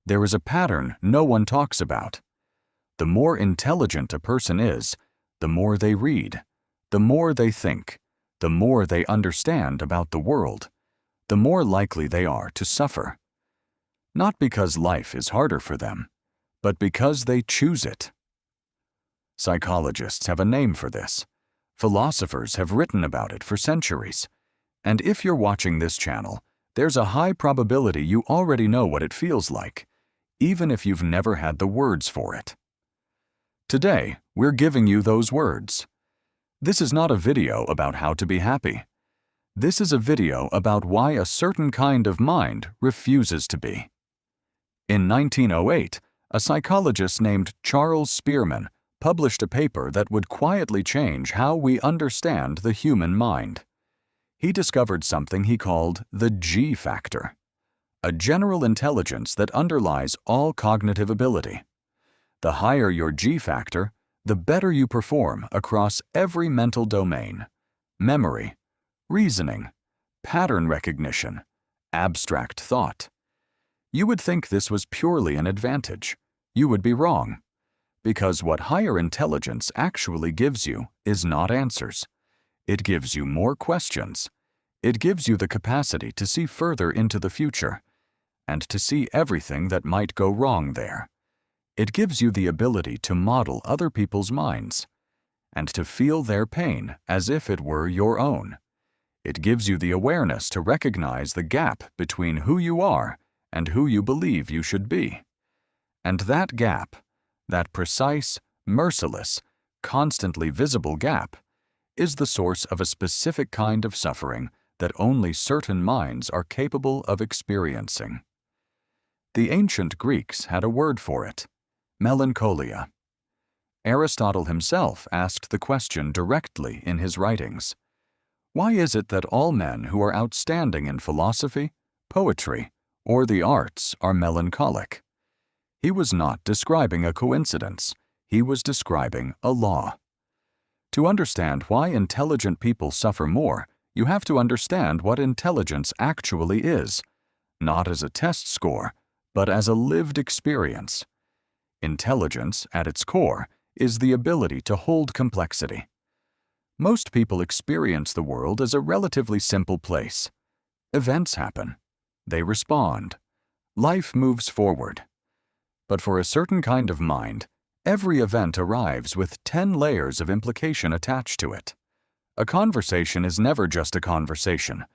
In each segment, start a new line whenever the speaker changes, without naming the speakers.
There is a pattern no one talks about. The more intelligent a person is, the more they read, the more they think, the more they understand about the world, the more likely they are to suffer. Not because life is harder for them, but because they choose it. Psychologists have a name for this. Philosophers have written about it for centuries. And if you're watching this channel, there's a high probability you already know what it feels like, even if you've never had the words for it. Today, we're giving you those words. This is not a video about how to be happy. This is a video about why a certain kind of mind refuses to be. In 1908, a psychologist named Charles Spearman published a paper that would quietly change how we understand the human mind. He discovered something he called the G factor, a general intelligence that underlies all cognitive ability. The higher your G factor, the better you perform across every mental domain: memory, reasoning, pattern recognition, abstract thought. You would think this was purely an advantage. You would be wrong, because what higher intelligence actually gives you is not answers. It gives you more questions. It gives you the capacity to see further into the future and to see everything that might go wrong there. It gives you the ability to model other people's minds and to feel their pain as if it were your own. It gives you the awareness to recognize the gap between who you are and who you believe you should be. And that gap, that precise, merciless, constantly visible gap, is the source of a specific kind of suffering that only certain minds are capable of experiencing. The ancient Greeks had a word for it: melancholia. Aristotle himself asked the question directly in his writings. Why is it that all men who are outstanding in philosophy, poetry, or the arts are melancholic? He was not describing a coincidence. He was describing a law. To understand why intelligent people suffer more, you have to understand what intelligence actually is, not as a test score, but as a lived experience. Intelligence, at its core, is the ability to hold complexity. Most people experience the world as a relatively simple place. Events happen. They respond. Life moves forward. But for a certain kind of mind, every event arrives with 10 layers of implication attached to it. A conversation is never just a conversation.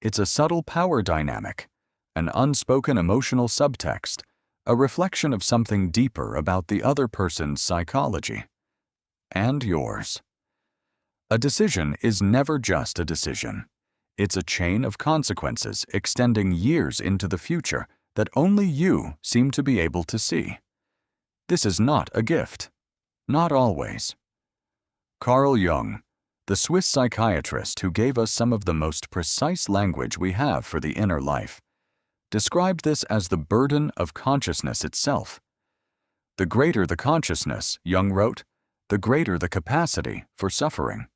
It's a subtle power dynamic, an unspoken emotional subtext, a reflection of something deeper about the other person's psychology. And yours. A decision is never just a decision. It's a chain of consequences extending years into the future that only you seem to be able to see. This is not a gift. Not always. Carl Jung, the Swiss psychiatrist who gave us some of the most precise language we have for the inner life, described this as the burden of consciousness itself. The greater the consciousness, Jung wrote, the greater the capacity for suffering.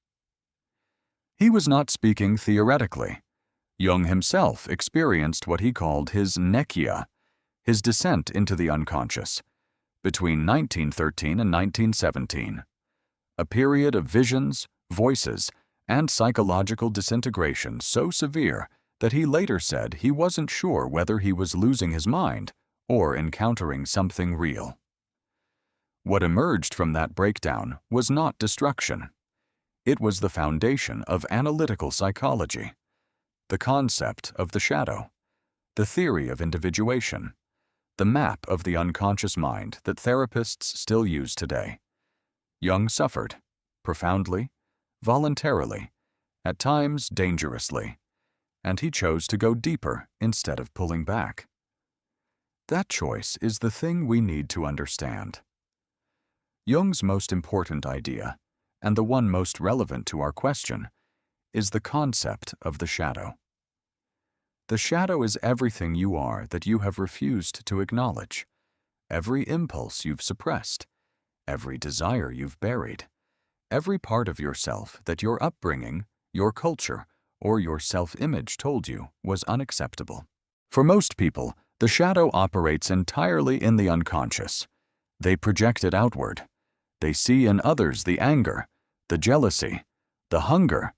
He was not speaking theoretically. Jung himself experienced what he called his nekia, his descent into the unconscious, between 1913 and 1917, a period of visions, voices, and psychological disintegration so severe that he later said he wasn't sure whether he was losing his mind or encountering something real. What emerged from that breakdown was not destruction. It was the foundation of analytical psychology, the concept of the shadow, the theory of individuation, the map of the unconscious mind that therapists still use today. Jung suffered, profoundly, voluntarily, at times dangerously, and he chose to go deeper instead of pulling back. That choice is the thing we need to understand. Jung's most important idea, and the one most relevant to our question, is the concept of the shadow. The shadow is everything you are that you have refused to acknowledge, every impulse you've suppressed, every desire you've buried, every part of yourself that your upbringing, your culture, or your self-image told you was unacceptable. For most people, The shadow operates entirely in the unconscious. They project it outward. They see in others the anger, the jealousy, the hunger,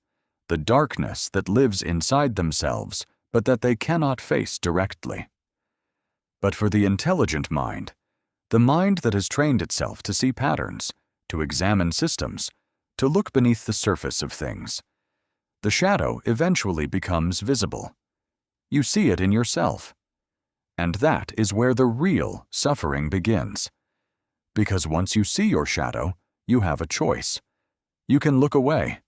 the darkness that lives inside themselves, but that they cannot face directly. But for the intelligent mind, the mind that has trained itself to see patterns, to examine systems, to look beneath the surface of things, the shadow eventually becomes visible. You see it in yourself. And that is where the real suffering begins. Because once you see your shadow, you have a choice. You can look away.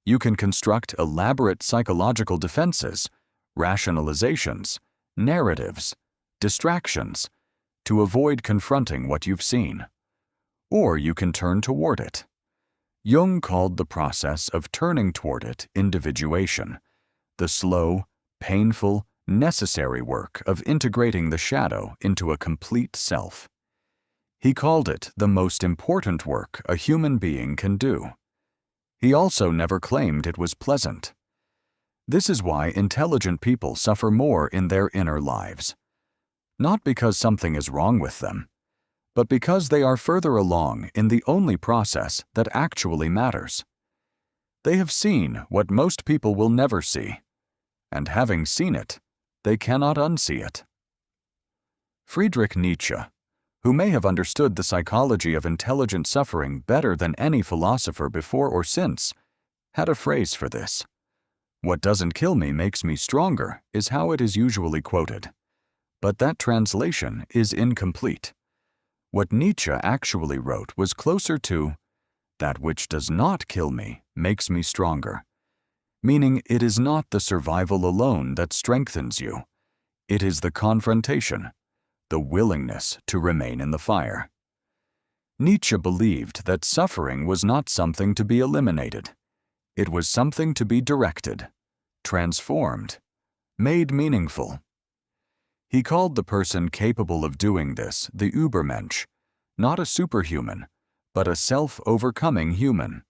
You can construct elaborate psychological defenses, rationalizations, narratives, distractions, to avoid confronting what you've seen. Or you can turn toward it. Jung called the process of turning toward it individuation, the slow, painful, necessary work of integrating the shadow into a complete self. He called it the most important work a human being can do. He also never claimed it was pleasant. This is why intelligent people suffer more in their inner lives. Not because something is wrong with them, but because they are further along in the only process that actually matters. They have seen what most people will never see, and having seen it, they cannot unsee it. Friedrich Nietzsche, who may have understood the psychology of intelligent suffering better than any philosopher before or since, had a phrase for this. "What doesn't kill me makes me stronger," is how it is usually quoted. But that translation is incomplete. What Nietzsche actually wrote was closer to, "That which does not kill me makes me stronger," meaning it is not the survival alone that strengthens you. It is the confrontation, the willingness to remain in the fire. Nietzsche believed that suffering was not something to be eliminated. It was something to be directed, transformed, made meaningful. He called the person capable of doing this the Übermensch, not a superhuman, but a self-overcoming human.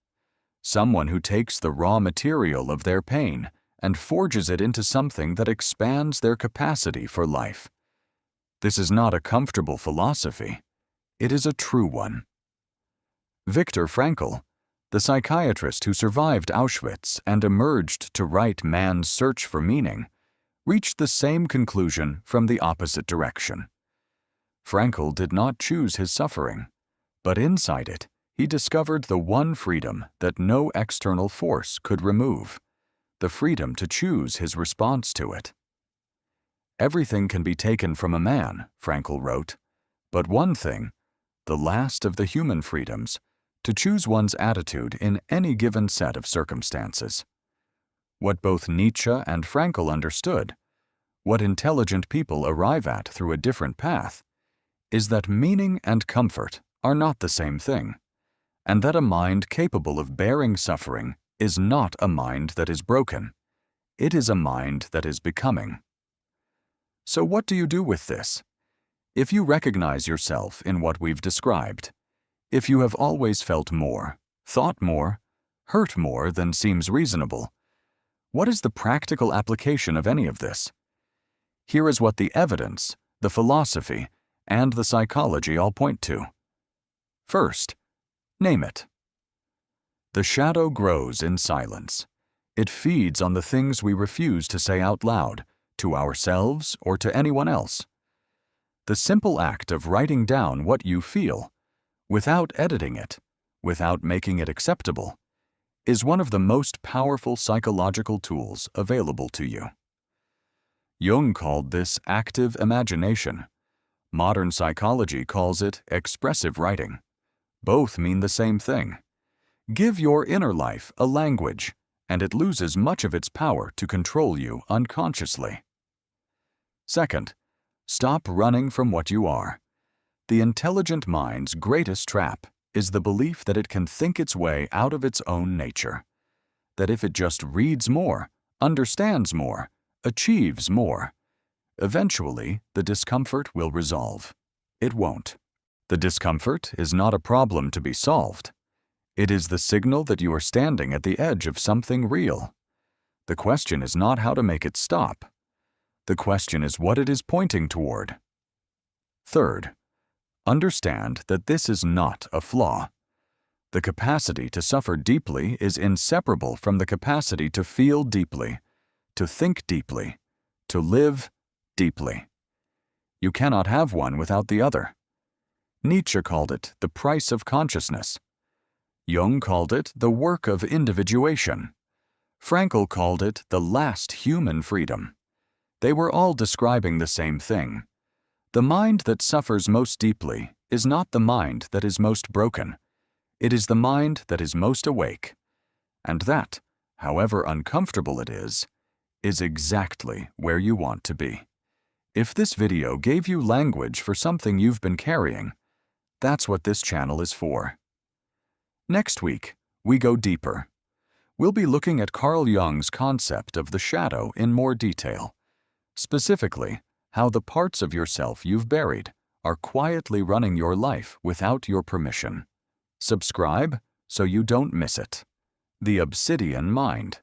Someone who takes the raw material of their pain and forges it into something that expands their capacity for life. This is not a comfortable philosophy. It is a true one. Viktor Frankl, the psychiatrist who survived Auschwitz and emerged to write Man's Search for Meaning, reached the same conclusion from the opposite direction. Frankl did not choose his suffering, but inside it, he discovered the one freedom that no external force could remove, the freedom to choose his response to it. Everything can be taken from a man, Frankl wrote, but one thing, the last of the human freedoms, to choose one's attitude in any given set of circumstances. What both Nietzsche and Frankl understood, what intelligent people arrive at through a different path, is that meaning and comfort are not the same thing, and that a mind capable of bearing suffering is not a mind that is broken. It is a mind that is becoming. So what do you do with this? If you recognize yourself in what we've described, if you have always felt more, thought more, hurt more than seems reasonable, what is the practical application of any of this? Here is what the evidence, the philosophy, and the psychology all point to. First, name it. The shadow grows in silence. It feeds on the things we refuse to say out loud, to ourselves or to anyone else. The simple act of writing down what you feel, without editing it, without making it acceptable, is one of the most powerful psychological tools available to you. Jung called this active imagination. Modern psychology calls it expressive writing. Both mean the same thing. Give your inner life a language, and it loses much of its power to control you unconsciously. Second, stop running from what you are. The intelligent mind's greatest trap is the belief that it can think its way out of its own nature. That if it just reads more, understands more, achieves more, eventually the discomfort will resolve. It won't. The discomfort is not a problem to be solved. It is the signal that you are standing at the edge of something real. The question is not how to make it stop. The question is what it is pointing toward. Third, understand that this is not a flaw. The capacity to suffer deeply is inseparable from the capacity to feel deeply, to think deeply, to live deeply. You cannot have one without the other. Nietzsche called it the price of consciousness. Jung called it the work of individuation. Frankl called it the last human freedom. They were all describing the same thing. The mind that suffers most deeply is not the mind that is most broken. It is the mind that is most awake. And that, however uncomfortable it is exactly where you want to be. If this video gave you language for something you've been carrying, that's what this channel is for. Next week, we go deeper. We'll be looking at Carl Jung's concept of the shadow in more detail. Specifically, how the parts of yourself you've buried are quietly running your life without your permission. Subscribe so you don't miss it. The Obsidian Mind.